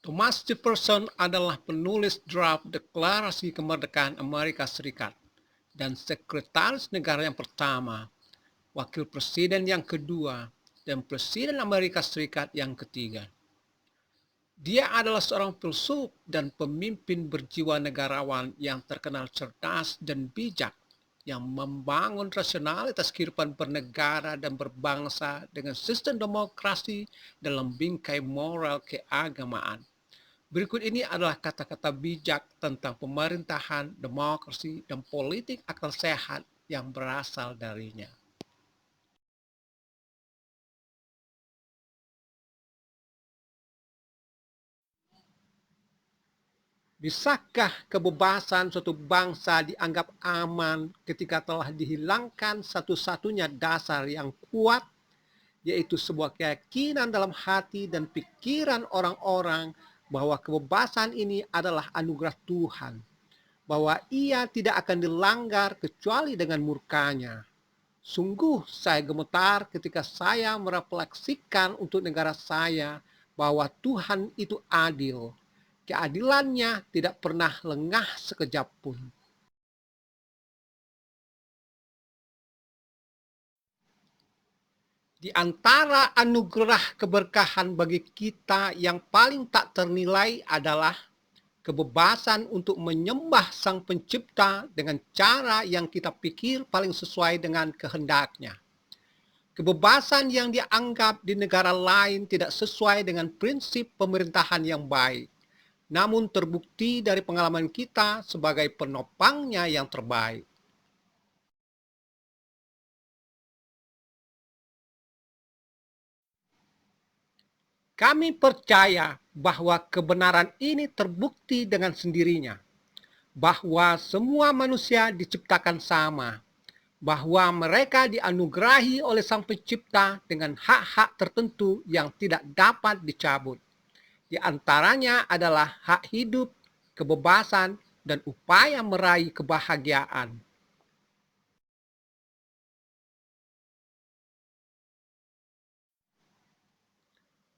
Thomas Jefferson adalah penulis draft Deklarasi Kemerdekaan Amerika Serikat dan Sekretaris Negara yang pertama, Wakil Presiden yang kedua, dan Presiden Amerika Serikat yang ketiga. Dia adalah seorang filsuf dan pemimpin berjiwa negarawan yang terkenal cerdas dan bijak, yang membangun rasionalitas kehidupan bernegara dan berbangsa dengan sistem demokrasi dalam bingkai moral keagamaan. Berikut ini adalah kata-kata bijak tentang pemerintahan, demokrasi, dan politik akal sehat yang berasal darinya. Bisakah kebebasan suatu bangsa dianggap aman ketika telah dihilangkan satu-satunya dasar yang kuat, yaitu sebuah keyakinan dalam hati dan pikiran orang-orang bahwa kebebasan ini adalah anugerah Tuhan, bahwa ia tidak akan dilanggar kecuali dengan murkanya. Sungguh saya gemetar ketika saya merefleksikan untuk negara saya bahwa Tuhan itu adil. Keadilannya tidak pernah lengah sekejap pun. Di antara anugerah keberkahan bagi kita yang paling tak ternilai adalah kebebasan untuk menyembah Sang Pencipta dengan cara yang kita pikir paling sesuai dengan kehendaknya. Kebebasan yang dianggap di negara lain tidak sesuai dengan prinsip pemerintahan yang baik, namun terbukti dari pengalaman kita sebagai penopangnya yang terbaik. Kami percaya bahwa kebenaran ini terbukti dengan sendirinya, bahwa semua manusia diciptakan sama, bahwa mereka dianugerahi oleh Sang Pencipta dengan hak-hak tertentu yang tidak dapat dicabut. Di antaranya adalah hak hidup, kebebasan, dan upaya meraih kebahagiaan.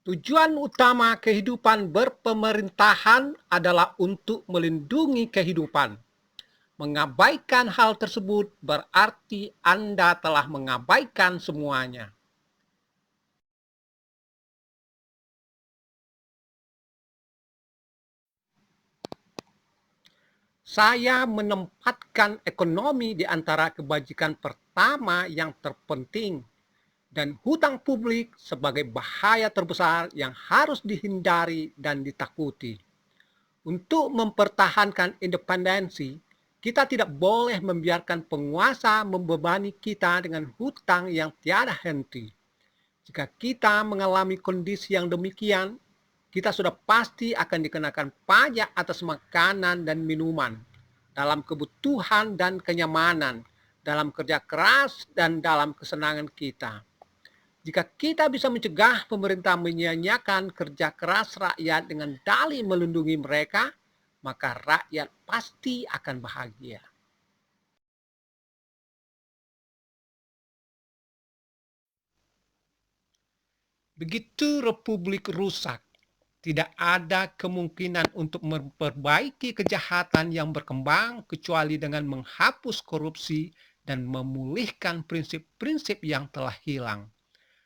Tujuan utama kehidupan berpemerintahan adalah untuk melindungi kehidupan. Mengabaikan hal tersebut berarti Anda telah mengabaikan semuanya. Saya menempatkan ekonomi di antara kebajikan pertama yang terpenting dan hutang publik sebagai bahaya terbesar yang harus dihindari dan ditakuti. Untuk mempertahankan independensi, kita tidak boleh membiarkan penguasa membebani kita dengan hutang yang tiada henti. Jika kita mengalami kondisi yang demikian, kita sudah pasti akan dikenakan pajak atas makanan dan minuman, dalam kebutuhan dan kenyamanan, dalam kerja keras dan dalam kesenangan kita. Jika kita bisa mencegah pemerintah menyia-nyiakan kerja keras rakyat dengan dalih melindungi mereka, maka rakyat pasti akan bahagia. Begitu republik rusak, tidak ada kemungkinan untuk memperbaiki kejahatan yang berkembang kecuali dengan menghapus korupsi dan memulihkan prinsip-prinsip yang telah hilang.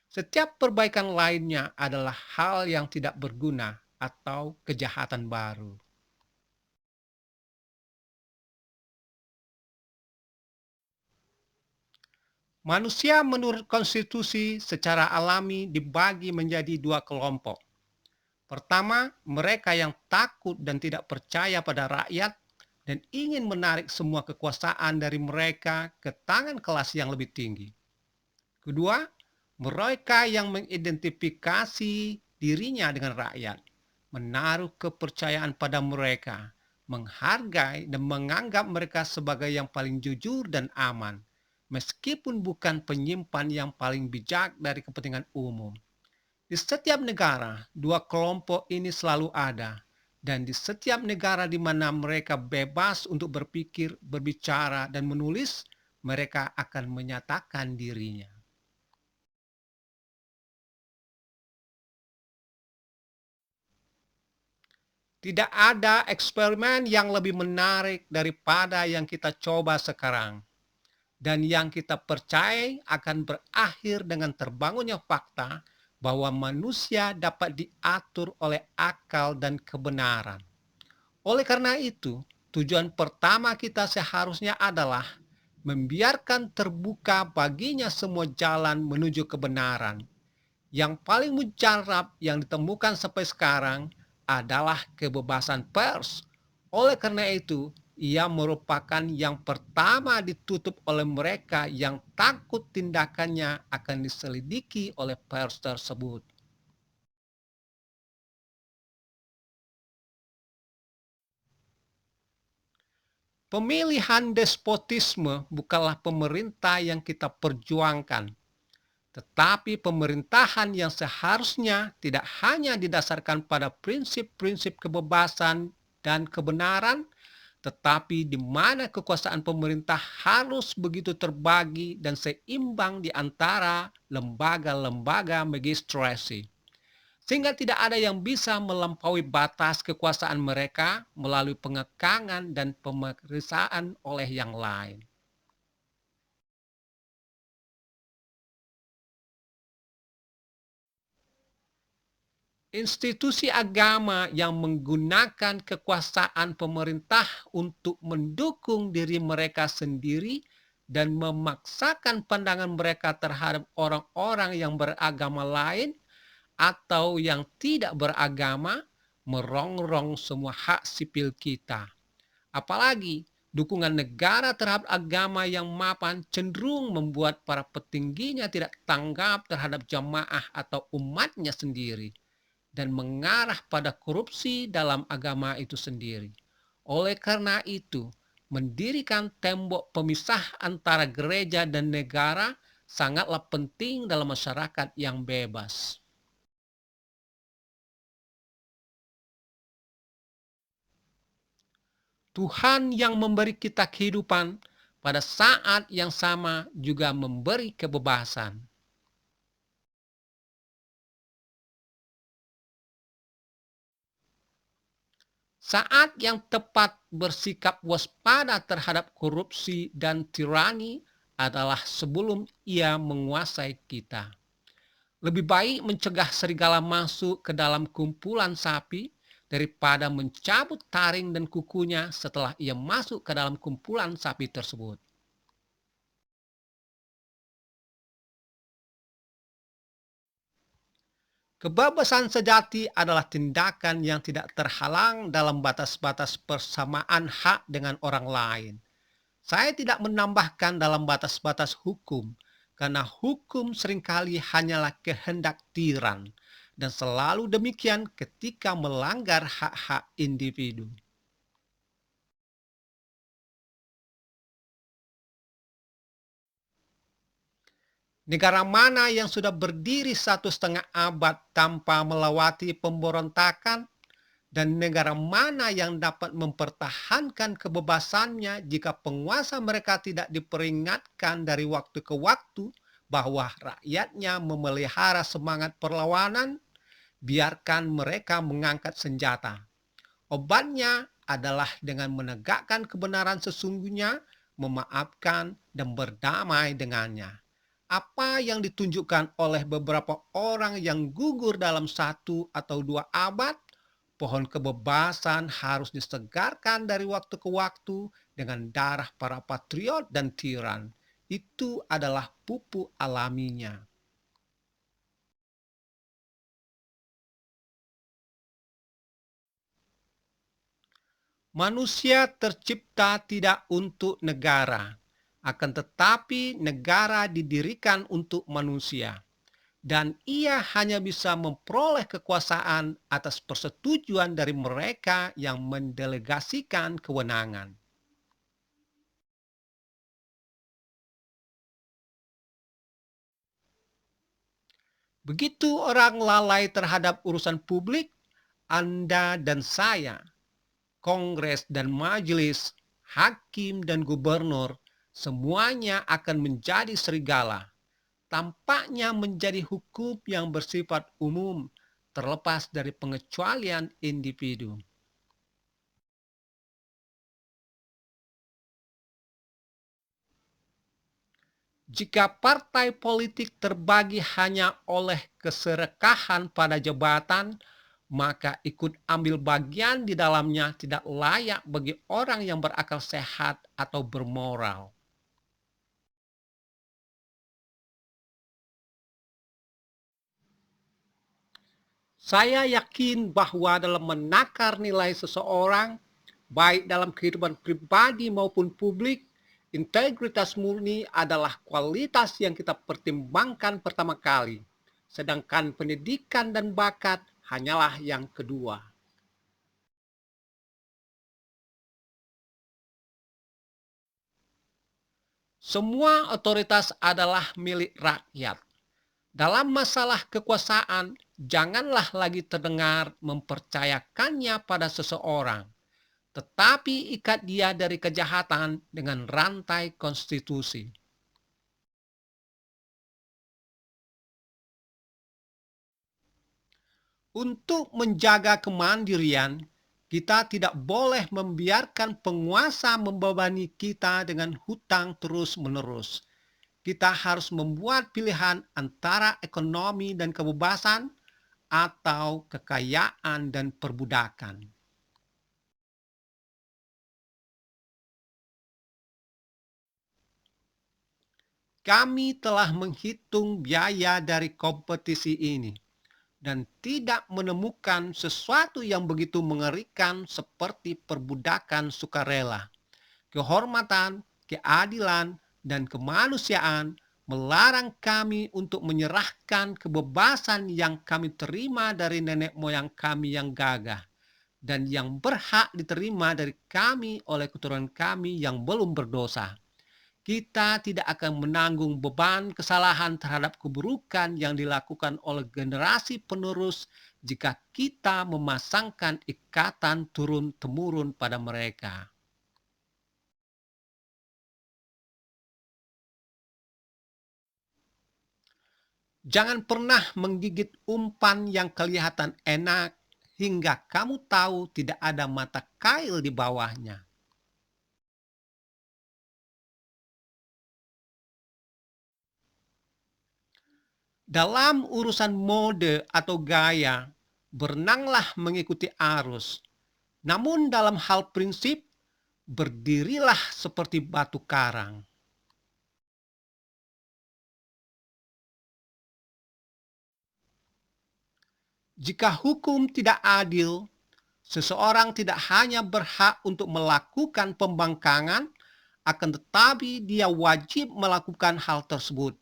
Setiap perbaikan lainnya adalah hal yang tidak berguna atau kejahatan baru. Manusia menurut konstitusi secara alami dibagi menjadi dua kelompok. Pertama, mereka yang takut dan tidak percaya pada rakyat dan ingin menarik semua kekuasaan dari mereka ke tangan kelas yang lebih tinggi. Kedua, mereka yang mengidentifikasi dirinya dengan rakyat, menaruh kepercayaan pada mereka, menghargai dan menganggap mereka sebagai yang paling jujur dan aman, meskipun bukan penyimpan yang paling bijak dari kepentingan umum. Di setiap negara, dua kelompok ini selalu ada, dan di setiap negara di mana mereka bebas untuk berpikir, berbicara, dan menulis, mereka akan menyatakan dirinya. Tidak ada eksperimen yang lebih menarik daripada yang kita coba sekarang. Dan yang kita percaya akan berakhir dengan terbangunnya fakta bahwa manusia dapat diatur oleh akal dan kebenaran. Oleh karena itu, tujuan pertama kita seharusnya adalah membiarkan terbuka baginya semua jalan menuju kebenaran. Yang paling mujarab yang ditemukan sampai sekarang adalah kebebasan pers. Oleh karena itu, ia merupakan yang pertama ditutup oleh mereka yang takut tindakannya akan diselidiki oleh pers tersebut. Pemilihan despotisme bukanlah pemerintah yang kita perjuangkan, tetapi pemerintahan yang seharusnya tidak hanya didasarkan pada prinsip-prinsip kebebasan dan kebenaran, tetapi di mana kekuasaan pemerintah harus begitu terbagi dan seimbang di antara lembaga-lembaga magistrasi. Sehingga tidak ada yang bisa melampaui batas kekuasaan mereka melalui pengekangan dan pemeriksaan oleh yang lain. Institusi agama yang menggunakan kekuasaan pemerintah untuk mendukung diri mereka sendiri dan memaksakan pandangan mereka terhadap orang-orang yang beragama lain atau yang tidak beragama merongrong semua hak sipil kita. Apalagi dukungan negara terhadap agama yang mapan cenderung membuat para petingginya tidak tanggap terhadap jamaah atau umatnya sendiri dan mengarah pada korupsi dalam agama itu sendiri. Oleh karena itu, mendirikan tembok pemisah antara gereja dan negara sangatlah penting dalam masyarakat yang bebas. Tuhan yang memberi kita kehidupan pada saat yang sama juga memberi kebebasan. Saat yang tepat bersikap waspada terhadap korupsi dan tirani adalah sebelum ia menguasai kita. Lebih baik mencegah serigala masuk ke dalam kumpulan sapi daripada mencabut taring dan kukunya setelah ia masuk ke dalam kumpulan sapi tersebut. Kebebasan sejati adalah tindakan yang tidak terhalang dalam batas-batas persamaan hak dengan orang lain. Saya tidak menambahkan dalam batas-batas hukum, karena hukum seringkali hanyalah kehendak tiran, dan selalu demikian ketika melanggar hak-hak individu. Negara mana yang sudah berdiri 1,5 abad tanpa melewati pemberontakan, dan negara mana yang dapat mempertahankan kebebasannya jika penguasa mereka tidak diperingatkan dari waktu ke waktu bahwa rakyatnya memelihara semangat perlawanan, biarkan mereka mengangkat senjata. Obatnya adalah dengan menegakkan kebenaran sesungguhnya, memaafkan, dan berdamai dengannya. Apa yang ditunjukkan oleh beberapa orang yang gugur dalam 1 atau 2 abad, pohon kebebasan harus disegarkan dari waktu ke waktu dengan darah para patriot dan tiran. Itu adalah pupuk alaminya. Manusia tercipta tidak untuk negara, akan tetapi negara didirikan untuk manusia. Dan ia hanya bisa memperoleh kekuasaan atas persetujuan dari mereka yang mendelegasikan kewenangan. Begitu orang lalai terhadap urusan publik, Anda dan saya, Kongres dan Majelis, Hakim dan Gubernur, semuanya akan menjadi serigala. Tampaknya menjadi hukum yang bersifat umum, terlepas dari pengecualian individu. Jika partai politik terbagi hanya oleh keserakahan pada jabatan, maka ikut ambil bagian di dalamnya tidak layak bagi orang yang berakal sehat atau bermoral. Saya yakin bahwa dalam menakar nilai seseorang, baik dalam kehidupan pribadi maupun publik, integritas murni adalah kualitas yang kita pertimbangkan pertama kali, sedangkan pendidikan dan bakat hanyalah yang kedua. Semua otoritas adalah milik rakyat. Dalam masalah kekuasaan, janganlah lagi terdengar mempercayakannya pada seseorang, tetapi ikat dia dari kejahatan dengan rantai konstitusi. Untuk menjaga kemandirian, kita tidak boleh membiarkan penguasa membebani kita dengan hutang terus-menerus. Kita harus membuat pilihan antara ekonomi dan kebebasan atau kekayaan dan perbudakan. Kami telah menghitung biaya dari kompetisi ini dan tidak menemukan sesuatu yang begitu mengerikan seperti perbudakan sukarela. Kehormatan, keadilan, dan kemanusiaan melarang kami untuk menyerahkan kebebasan yang kami terima dari nenek moyang kami yang gagah dan yang berhak diterima dari kami oleh keturunan kami yang belum berdosa. Kita tidak akan menanggung beban kesalahan terhadap keburukan yang dilakukan oleh generasi penerus jika kita memasangkan ikatan turun-temurun pada mereka. Jangan pernah menggigit umpan yang kelihatan enak hingga kamu tahu tidak ada mata kail di bawahnya. Dalam urusan mode atau gaya, berenanglah mengikuti arus. Namun dalam hal prinsip, berdirilah seperti batu karang. Jika hukum tidak adil, seseorang tidak hanya berhak untuk melakukan pembangkangan, akan tetapi dia wajib melakukan hal tersebut.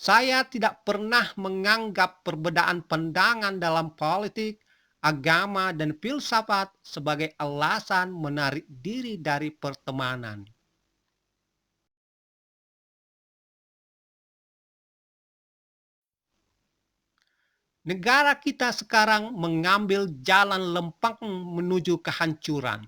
Saya tidak pernah menganggap perbedaan pandangan dalam politik, agama, dan filsafat sebagai alasan menarik diri dari pertemanan. Negara kita sekarang mengambil jalan lempeng menuju kehancuran,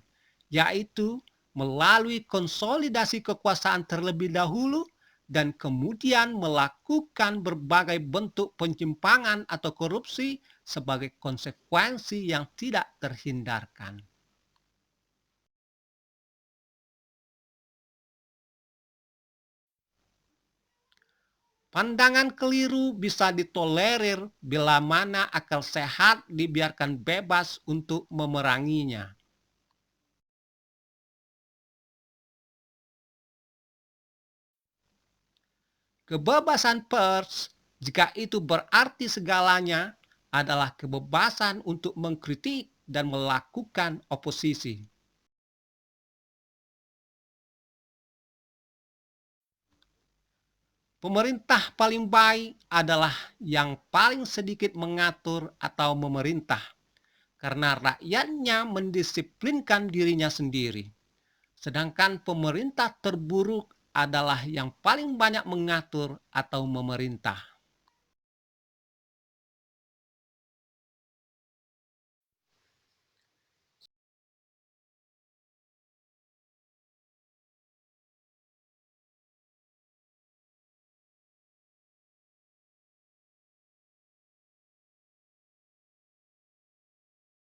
yaitu melalui konsolidasi kekuasaan terlebih dahulu dan kemudian melakukan berbagai bentuk penyimpangan atau korupsi sebagai konsekuensi yang tidak terhindarkan. Pandangan keliru bisa ditolerir bila mana akal sehat dibiarkan bebas untuk memeranginya. Kebebasan pers, jika itu berarti segalanya, adalah kebebasan untuk mengkritik dan melakukan oposisi. Pemerintah paling baik adalah yang paling sedikit mengatur atau memerintah, karena rakyatnya mendisiplinkan dirinya sendiri. Sedangkan pemerintah terburuk adalah yang paling banyak mengatur atau memerintah.